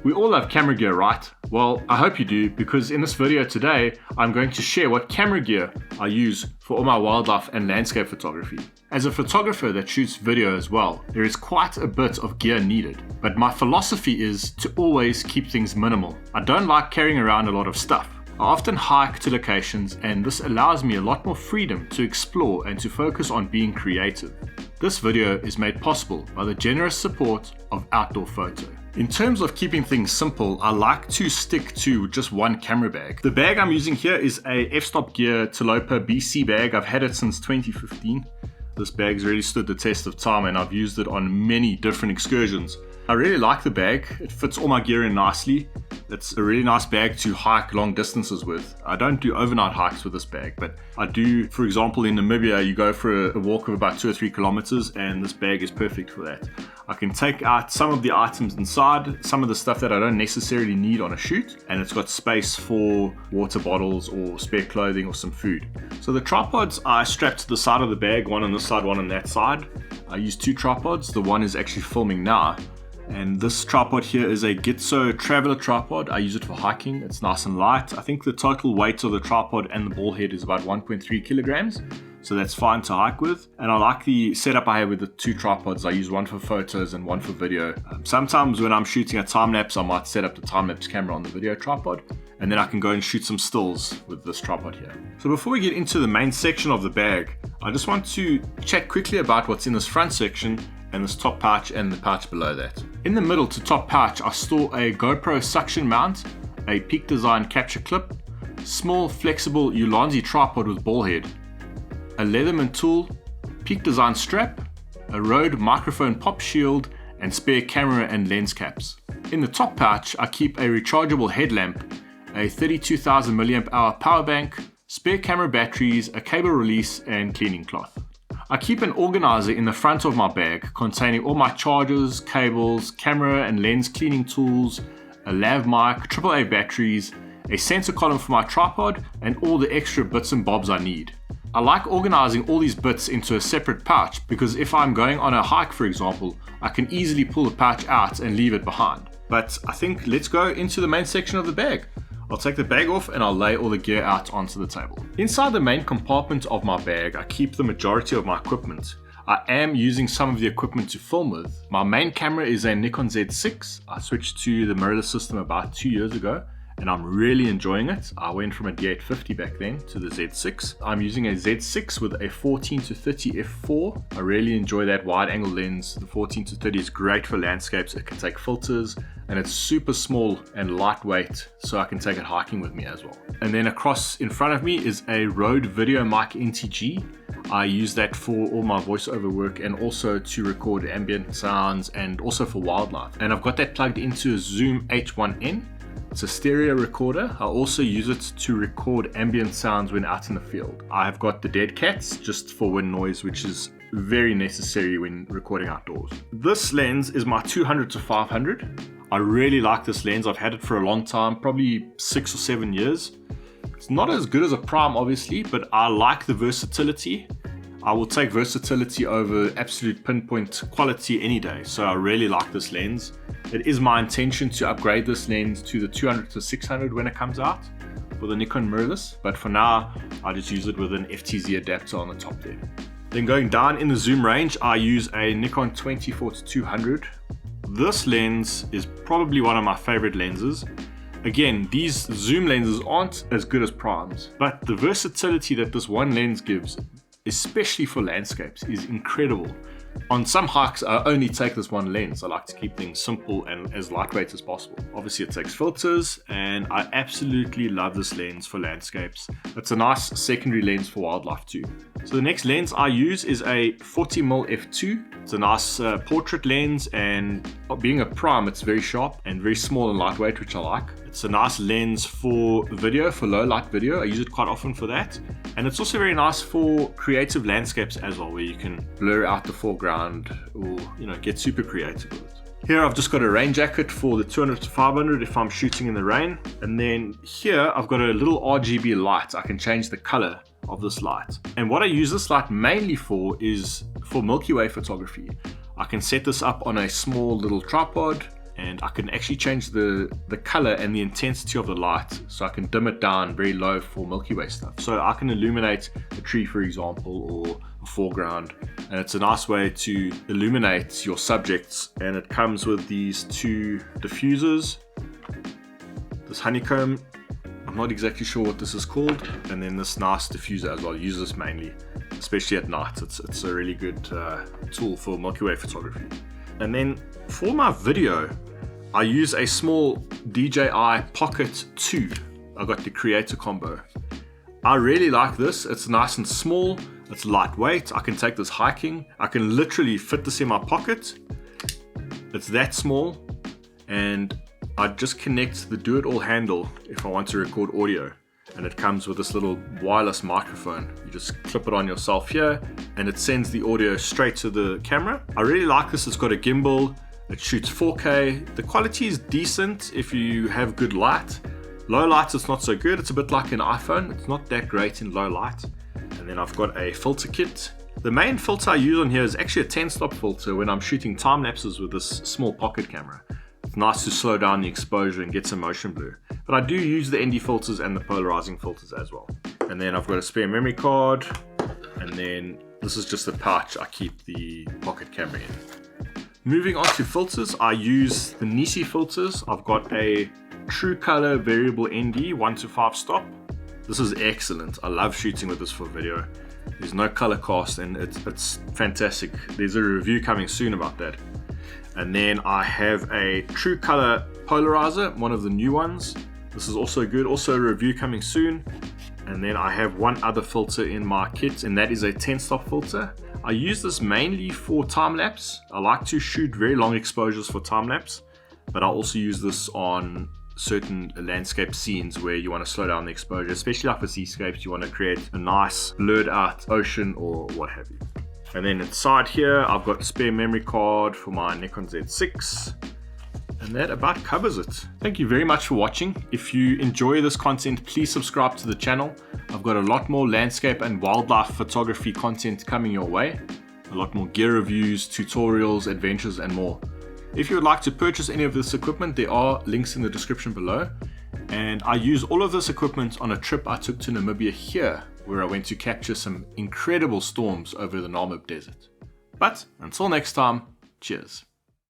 We all have camera gear, right? Well, I hope you do, because in this video today, I'm going to share what camera gear I use for all my wildlife and landscape photography. As a photographer that shoots video as well, there is quite a bit of gear needed, but my philosophy is to always keep things minimal. I don't like carrying around a lot of stuff. I often hike to locations, and this allows me a lot more freedom to explore and to focus on being creative. This video is made possible by the generous support of Outdoor Photo. In terms of keeping things simple, I like to stick to just one camera bag. The bag I'm using here is a F-Stop Gear Telephoto BC bag. I've had it since 2015. This bag's really stood the test of time and I've used it on many different excursions. I really like the bag. It fits all my gear in nicely. It's a really nice bag to hike long distances with. I don't do overnight hikes with this bag, but I do, for example, in Namibia, you go for a walk of about 2 or 3 kilometers and this bag is perfect for that. I can take out some of the items inside, some of the stuff that I don't necessarily need on a shoot, and it's got space for water bottles or spare clothing or some food. So the tripods I strapped to the side of the bag, one on this side, one on that side. I use 2 tripods. The one is actually filming now. And this tripod here is a Gitso traveler tripod. I use it for hiking. It's nice and light. I think the total weight of the tripod and the ball head is about 1.3 kilograms. So that's fine to hike with. And I like the setup I have with the 2 tripods. I use one for photos and one for video. Sometimes when I'm shooting a time lapse, I might set up the time lapse camera on the video tripod. And then I can go and shoot some stills with this tripod here. So before we get into the main section of the bag, I just want to chat quickly about what's in this front section and this top pouch and the pouch below that. In the middle to top pouch, I store a GoPro suction mount, a Peak Design capture clip, small flexible Ulanzi tripod with ball head, a Leatherman tool, Peak Design strap, a Rode microphone pop shield, and spare camera and lens caps. In the top pouch, I keep a rechargeable headlamp, a 32,000 mAh power bank, spare camera batteries, a cable release, and cleaning cloth. I keep an organizer in the front of my bag containing all my chargers, cables, camera and lens cleaning tools, a lav mic, AAA batteries, a sensor column for my tripod, and all the extra bits and bobs I need. I like organizing all these bits into a separate pouch because if I'm going on a hike, for example, I can easily pull the pouch out and leave it behind. But I think let's go into the main section of the bag. I'll take the bag off and I'll lay all the gear out onto the table. Inside the main compartment of my bag, I keep the majority of my equipment. I am using some of the equipment to film with. My main camera is a Nikon Z6. I switched to the mirrorless system about 2 years ago and I'm really enjoying it. I went from a D850 back then to the Z6. I'm using a Z6 with a 14-30 f4. I really enjoy that wide angle lens. The 14-30 is great for landscapes. It can take filters and it's super small and lightweight, so I can take it hiking with me as well. And then across in front of me is a Rode Video Mic NTG. I use that for all my voiceover work and also to record ambient sounds and also for wildlife. And I've got that plugged into a Zoom H1N. It's a stereo recorder. I also use it to record ambient sounds when out in the field. I've got the dead cats just for wind noise, which is very necessary when recording outdoors. This lens is my 200-500. I really like this lens. I've had it for a long time, probably 6 or 7 years. It's not as good as a prime, obviously, but I like the versatility. I will take versatility over absolute pinpoint quality any day. So I really like this lens. It is my intention to upgrade this lens to the 200-600 when it comes out for the Nikon mirrorless. But for now, I just use it with an FTZ adapter on the top there. Then going down in the zoom range, I use a Nikon 24-200. This lens is probably one of my favorite lenses. Again, these zoom lenses aren't as good as primes, but the versatility that this one lens gives, especially for landscapes, is incredible. On some hikes, I only take this one lens. I like to keep things simple and as lightweight as possible. Obviously, it takes filters, and I absolutely love this lens for landscapes. It's a nice secondary lens for wildlife too. So the next lens I use is a 40mm f2. It's a nice portrait lens, and being a prime, it's very sharp and very small and lightweight, which I like. It's a nice lens for video, for low light video. I use it quite often for that. And it's also very nice for creative landscapes as well, where you can blur out the foreground or, get super creative with it. Here I've just got a rain jacket for the 200-500 if I'm shooting in the rain. And then here I've got a little RGB light. I can change the color of this light. And what I use this light mainly for is for Milky Way photography. I can set this up on a small little tripod. and I can actually change the color and the intensity of the light, so I can dim it down very low for Milky Way stuff. So I can illuminate a tree, for example, or a foreground, and it's a nice way to illuminate your subjects. And it comes with these two diffusers, this honeycomb, I'm not exactly sure what this is called, and then this nice diffuser as well. I use this mainly, especially at night. It's a really good tool for Milky Way photography. And then for my video, I use a small DJI Pocket 2. I got the Creator combo. I really like this. It's nice and small. It's lightweight. I can take this hiking. I can literally fit this in my pocket. It's that small, and I just connect the do-it-all handle if I want to record audio. And it comes with this little wireless microphone. You just clip it on yourself here, and it sends the audio straight to the camera. I really like this. It's got a gimbal. It shoots 4K. The quality is decent if you have good light. Low light, it's not so good. It's a bit like an iPhone. It's not that great in low light. And then I've got a filter kit. The main filter I use on here is actually a 10-stop filter when I'm shooting time lapses with this small pocket camera. It's nice to slow down the exposure and get some motion blur. But I do use the ND filters and the polarizing filters as well. And then I've got a spare memory card. And then this is just a pouch I keep the pocket camera in. Moving on to filters, I use the Nisi filters. I've got a True Color Variable ND 1 to 5 stop. This is excellent. I love shooting with this for video. There's no color cast, and it's fantastic. There's a review coming soon about that. And then I have a True Color Polarizer, one of the new ones. This is also good, also a review coming soon. And then I have one other filter in my kit, and that is a 10-stop filter. I use this mainly for time-lapse. I like to shoot very long exposures for time-lapse, but I also use this on certain landscape scenes where you want to slow down the exposure, especially like for seascapes. You want to create a nice blurred out ocean or what have you. And then inside here, I've got a spare memory card for my Nikon Z6. And that about covers it. Thank you very much for watching. If you enjoy this content, please subscribe to the channel. I've got a lot more landscape and wildlife photography content coming your way. A lot more gear reviews, tutorials, adventures, and more. If you would like to purchase any of this equipment, there are links in the description below. And I use all of this equipment on a trip I took to Namibia here, where I went to capture some incredible storms over the Namib Desert. But until next time, cheers.